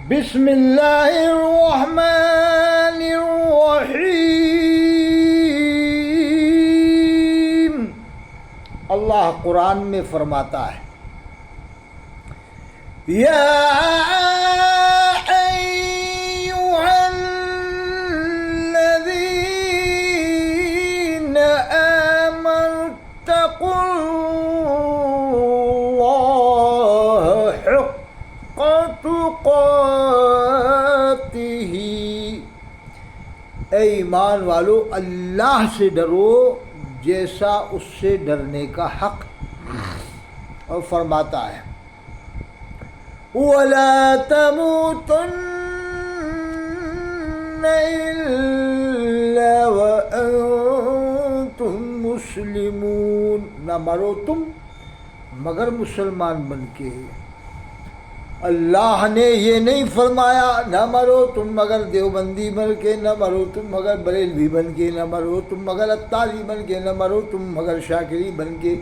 بسم اللہ الرحمن الرحیم۔ اللہ قرآن میں فرماتا ہے یا ایھا الذین آمنوا اتقوا اللہ حق تقاتہ، اے ایمان والو اللہ سے ڈرو جیسا اس سے ڈرنے کا حق۔ اور فرماتا ہے وَلَا تَمُوتُنَّ إِلَّا وَأَنتُم مُّسْلِمُونَ، نہ مرو تم مگر مسلمان بن کے۔ اللہ نے یہ نہیں فرمایا نہ مرو تم مگر دیوبندی بن کے، نہ مرو تم مگر بریلوی بن کے، نہ مرو تم مگر اتاری بن کے، نہ مرو تم مگر شاکری بن کے،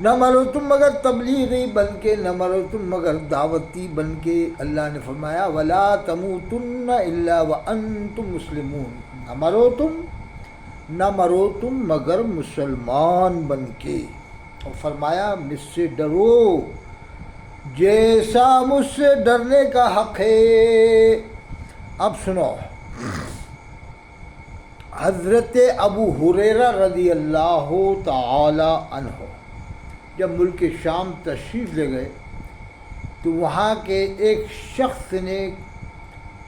نہ مرو تم مگر تبلیغی بن کے، نہ مرو تم مگر دعوتی بن کے۔ اللہ نے فرمایا وَلَا تَمُوتُنَّ إِلَّا وَأَنتُم مُّسْلِمُونَ، نہ مرو تم مگر مسلمان بن کے۔ اور فرمایا مجھ سے ڈرو جیسا مجھ سے ڈرنے کا حق ہے۔ اب سنو، حضرت ابو ہریرہ رضی اللہ تعالی عنہ جب ملک شام تشریف لے گئے تو وہاں کے ایک شخص نے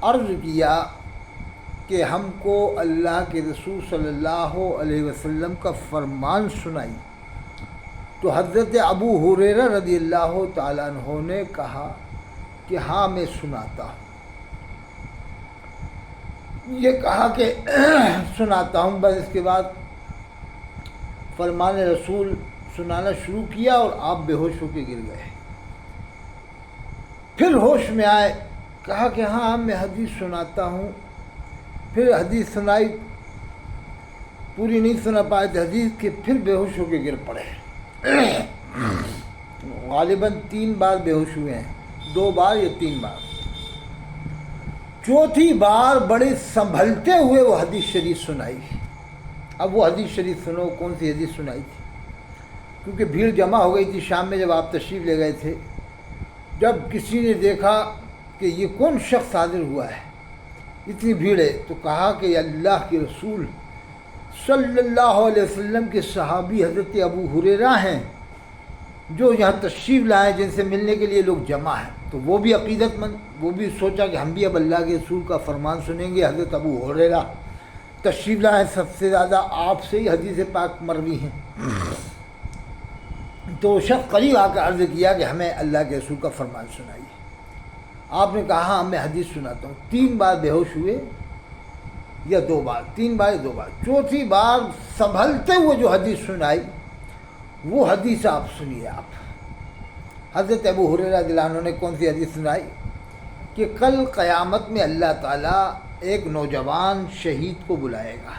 عرض کیا کہ ہم کو اللہ کے رسول صلی اللہ علیہ وسلم کا فرمان سنائی۔ تو حضرت ابو ہریرہ رضی اللہ تعالیٰ عنہ نے کہا کہ ہاں میں سناتا ہوں۔ یہ کہا کہ سناتا ہوں، بس اس کے بعد فرمان رسول سنانا شروع کیا اور آپ بے ہوش ہو کے گر گئے۔ پھر ہوش میں آئے، کہا کہ ہاں میں حدیث سناتا ہوں۔ پھر حدیث سنائی، پوری نہیں سنا پائے تھے حدیث کے، پھر بے ہوش ہو کے گر پڑے۔ غالباً 3 بار بے ہوش ہوئے ہیں، 2 بار یا 3 بار۔ چوتھی بار بڑے سنبھلتے ہوئے وہ حدیث شریف سنائی۔ اب وہ حدیث شریف سنو، کون سی حدیث سنائی تھی؟ کیونکہ بھیڑ جمع ہو گئی تھی شام میں جب آپ تشریف لے گئے تھے۔ جب کسی نے دیکھا کہ یہ کون شخص حاضر ہوا ہے، اتنی بھیڑ ہے، تو کہا کہ اللہ کے رسول صلی اللہ علیہ وسلم کے صحابی حضرت ابو ہریرہ ہیں جو یہاں تشریف لائے، جن سے ملنے کے لیے لوگ جمع ہیں۔ تو وہ بھی عقیدت مند، وہ بھی سوچا کہ ہم بھی اب اللہ کے رسول کا فرمان سنیں گے۔ حضرت ابو ہریرہ تشریف لائے، سب سے زیادہ آپ سے ہی حدیث پاک مروی ہیں۔ تو شخص قریب آ کر عرض کیا کہ ہمیں اللہ کے رسول کا فرمان سنائیے۔ آپ نے کہا ہاں میں حدیث سناتا ہوں۔ 3 بار بے ہوش ہوئے یا 2 بار، 3 بار یا 2 بار۔ چوتھی بار سنبھلتے ہوئے جو حدیث سنائی وہ حدیث آپ سنیے۔ آپ حضرت ابو ہریرہ رضی اللہ عنہ نے کون سی حدیث سنائی کہ کل قیامت میں اللہ تعالیٰ ایک نوجوان شہید کو بلائے گا،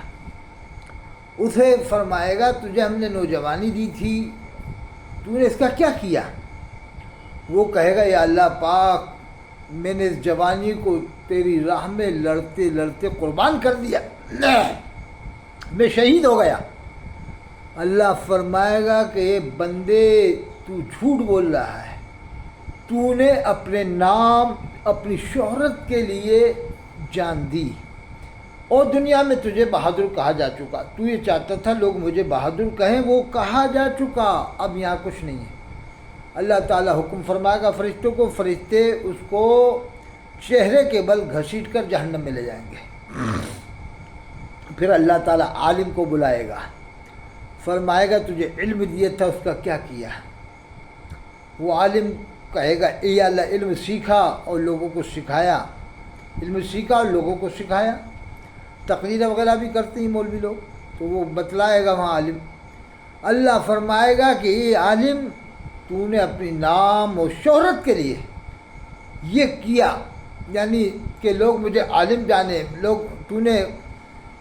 اسے فرمائے گا تجھے ہم نے نوجوانی دی تھی، تو نے اس کا کیا کیا؟ وہ کہے گا یا اللہ پاک میں نے اس جوانی کو تیری راہ میں لڑتے لڑتے قربان کر دیا، میں شہید ہو گیا۔ اللہ فرمائے گا کہ یہ بندے تو جھوٹ بول رہا ہے، تو نے اپنے نام اپنی شہرت کے لیے جان دی اور دنیا میں تجھے بہادر کہا جا چکا، تو یہ چاہتا تھا لوگ مجھے بہادر کہیں، وہ کہا جا چکا، اب یہاں کچھ نہیں ہے۔ اللہ تعالیٰ حکم فرمائے گا فرشتوں کو، فرشتے اس کو چہرے کے بل گھسیٹ کر جہنم میں لے جائیں گے۔ پھر اللہ تعالیٰ عالم کو بلائے گا، فرمائے گا تجھے علم دیا تھا اس کا کیا کیا؟ وہ عالم کہے گا اے اللہ علم سیکھا اور لوگوں کو سکھایا، علم سیکھا اور لوگوں کو سکھایا۔ تقریر وغیرہ بھی کرتے ہیں مولوی لوگ، تو وہ بتلائے گا وہاں عالم۔ اللہ فرمائے گا کہ اے عالم تو نے اپنی نام اور شہرت کے لیے یہ کیا، یعنی کہ لوگ مجھے عالم جانے، تو نے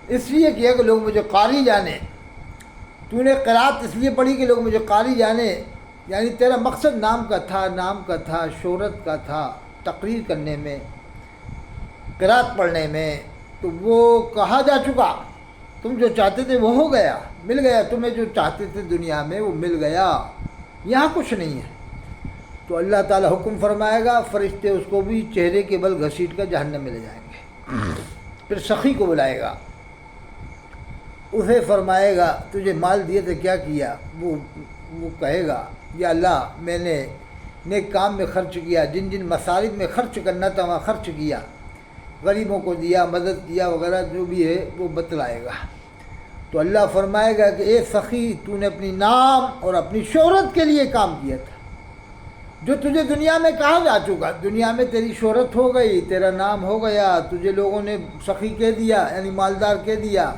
اس لیے کیا کہ لوگ مجھے قاری جانے، تو نے قرات اس لیے پڑھی کہ لوگ مجھے قاری جانے، یعنی تیرا مقصد نام کا تھا، شہرت کا تھا، تقریر کرنے میں قرات پڑھنے میں، تو وہ کہا جا چکا، تم جو چاہتے تھے وہ ہو گیا، مل گیا، تمہیں جو چاہتے تھے دنیا میں وہ مل گیا، یہاں کچھ نہیں ہے۔ تو اللہ تعالیٰ حکم فرمائے گا، فرشتے اس کو بھی چہرے کے بل گھسیٹ کر جہنم میں لے جائیں گے۔ پھر سخی کو بلائے گا، اسے فرمائے گا تجھے مال دیے تھے کیا کیا؟ وہ کہے گا یا اللہ میں نے نیک کام میں خرچ کیا، جن جن مصارف میں خرچ کرنا تھا وہاں خرچ کیا، غریبوں کو دیا، مدد کیا وغیرہ جو بھی ہے وہ بتلائے گا۔ تو اللہ فرمائے گا کہ اے سخی، تو نے اپنی نام اور اپنی شہرت کے لیے کام کیا تھا، جو تجھے دنیا میں کہا جا چکا، دنیا میں تیری شہرت ہو گئی، تیرا نام ہو گیا، تجھے لوگوں نے سخی کہہ دیا یعنی مالدار کہہ دیا،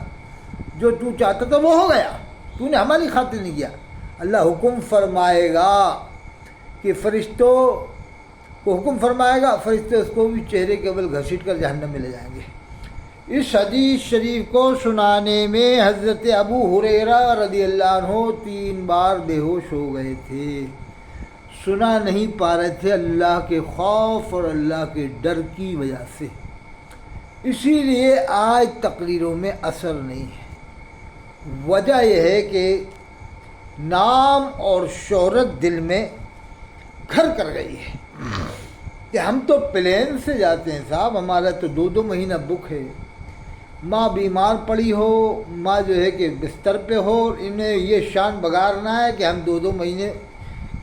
جو تو چاہتا تھا وہ ہو گیا، تو نے ہماری خاطر نہیں کیا۔ اللہ حکم فرمائے گا کہ فرشتوں کو حکم فرمائے گا، فرشتے اس کو بھی چہرے کے بل گھسیٹ کر جہنم میں لے جائیں گے۔ اس حدیث شریف کو سنانے میں حضرت ابو ہریرہ رضی اللہ عنہ 3 بار بے ہوش ہو گئے تھے، سنا نہیں پا رہے تھے اللہ کے خوف اور اللہ کے ڈر کی وجہ سے، اسی لیے آج تقریروں میں اثر نہیں ہے۔ وجہ یہ ہے کہ نام اور شہرت دل میں گھر کر گئی ہے کہ ہم تو پلین سے جاتے ہیں صاحب، ہمارا تو 2 مہینہ بک ہے، ماں بیمار پڑی ہو، ماں جو ہے کہ بستر پہ ہو، انہیں یہ شان بگارنا ہے کہ ہم 2 مہینے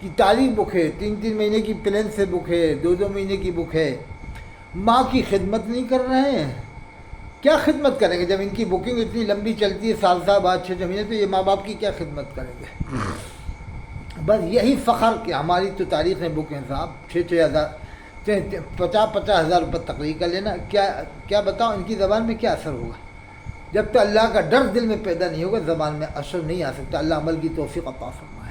کی تعلیم بک ہے، 3 مہینے کی پلین سے بک ہے، 2 مہینے کی بک ہے، ماں کی خدمت نہیں کر رہے ہیں۔ کیا خدمت کریں گے جب ان کی بکنگ اتنی لمبی چلتی ہے، سال بعد 6 مہینے، تو یہ ماں باپ کی کیا خدمت کریں گے؟ بس یہی فخر کہ ہماری تو تاریخ میں بک ہیں صاحب، 6-6 ہزار 50-50 ہزار روپے تقریر کر لینا، کیا بتاؤں ان کی زبان میں کیا اثر ہوگا؟ جب تو اللہ کا ڈر دل میں پیدا نہیں ہوگا، زبان میں اثر نہیں آ سکتا۔ اللہ عمل کی توفیق عطا فرمائے۔